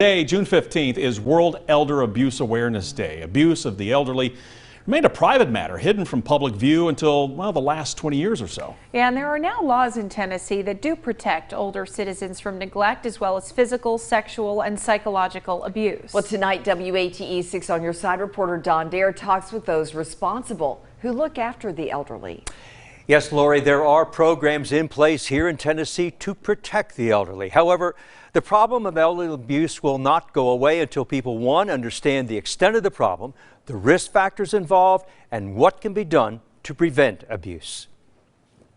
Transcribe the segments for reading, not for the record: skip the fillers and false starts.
Today, June 15th, is World Elder Abuse Awareness Day. Abuse of the elderly remained a private matter, hidden from public view until, well, the last 20 years or so. Yeah, and there are now laws in Tennessee that do protect older citizens from neglect, as well as physical, sexual, and psychological abuse. Well, tonight, WATE 6 on Your Side reporter Don Dare talks with those responsible who look after the elderly. Yes, Lori, there are programs in place here in Tennessee to protect the elderly. However, the problem of elderly abuse will not go away until people, one, understand the extent of the problem, the risk factors involved, and what can be done to prevent abuse.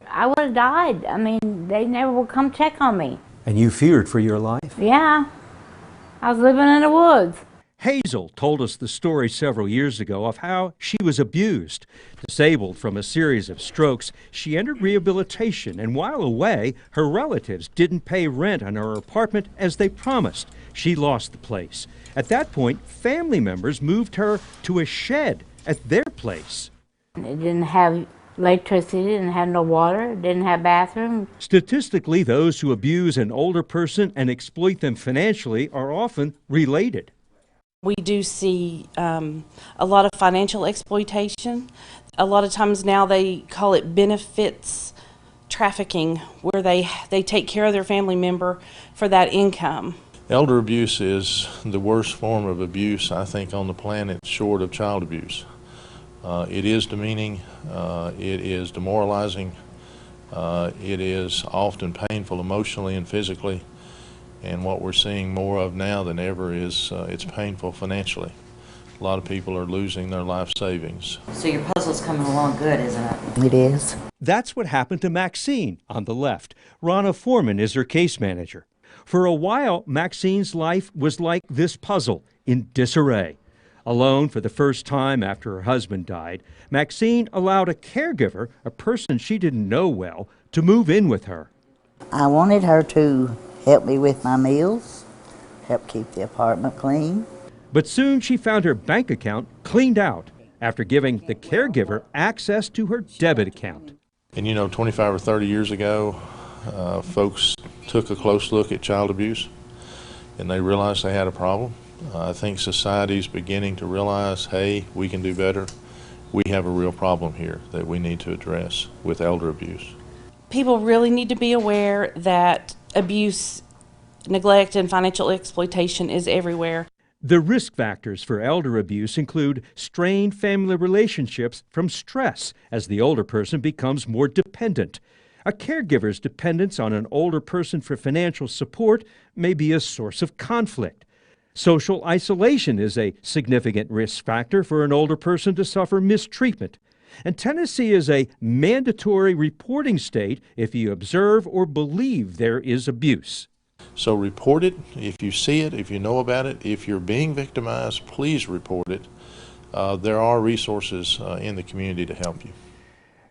I would have died. I mean, they never would come check on me. And you feared for your life? Yeah. I was living in the woods. Hazel told us the story several years ago of how she was abused. Disabled from a series of strokes, she entered rehabilitation, and while away, her relatives didn't pay rent on her apartment as they promised. She lost the place. At that point, family members moved her to a shed at their place. It didn't have electricity, didn't have no water, didn't have bathroom. Statistically, those who abuse an older person and exploit them financially are often related. We do see a lot of financial exploitation. A lot of times now they call it benefits trafficking, where they take care of their family member for that income. Elder abuse is the worst form of abuse, I think, on the planet, short of child abuse. It is demeaning, it is demoralizing, it is often painful emotionally and physically. And what we're seeing more of now than ever is it's painful financially. A lot of people are losing their life savings. So your puzzle's coming along good, isn't it? It is. That's what happened to Maxine on the left. Ronna Foreman is her case manager. For a while, Maxine's life was like this puzzle, in disarray. Alone for the first time after her husband died, Maxine allowed a caregiver, a person she didn't know well, to move in with her. I wanted her to help me with my meals, help keep the apartment clean. But soon she found her bank account cleaned out after giving the caregiver access to her debit account. And you know, 25 or 30 years ago, folks took a close look at child abuse and they realized they had a problem. I think society's beginning to realize, hey, we can do better. We have a real problem here that we need to address with elder abuse. People really need to be aware that abuse, neglect, and financial exploitation is everywhere. The risk factors for elder abuse include strained family relationships from stress as the older person becomes more dependent. A caregiver's dependence on an older person for financial support may be a source of conflict. Social isolation is a significant risk factor for an older person to suffer mistreatment. And Tennessee is a mandatory reporting state if you observe or believe there is abuse. So report it if you see it, if you know about it. If you're being victimized, please report it. There are resources in the community to help you.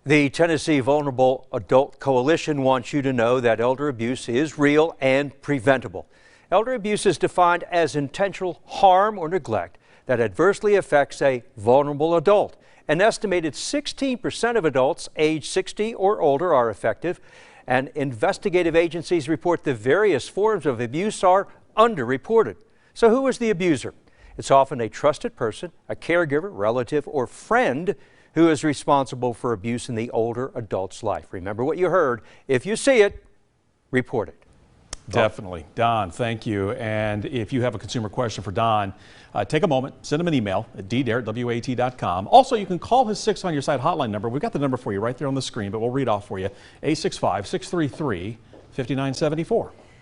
The Tennessee Vulnerable Adult Coalition wants you to know that elder abuse is real and preventable. Elder abuse is defined as intentional harm or neglect that adversely affects a vulnerable adult. An estimated 16% of adults age 60 or older are affected, and investigative agencies report the various forms of abuse are underreported. So who is the abuser? It's often a trusted person, a caregiver, relative, or friend who is responsible for abuse in the older adult's life. Remember what you heard. If you see it, report it. Definitely. Don, thank you. And if you have a consumer question for Don, take a moment, send him an email at ddare@wat.com. Also, you can call his 6 on Your Side hotline number. We've got the number for you right there on the screen, but we'll read off for you. 865-633-5974.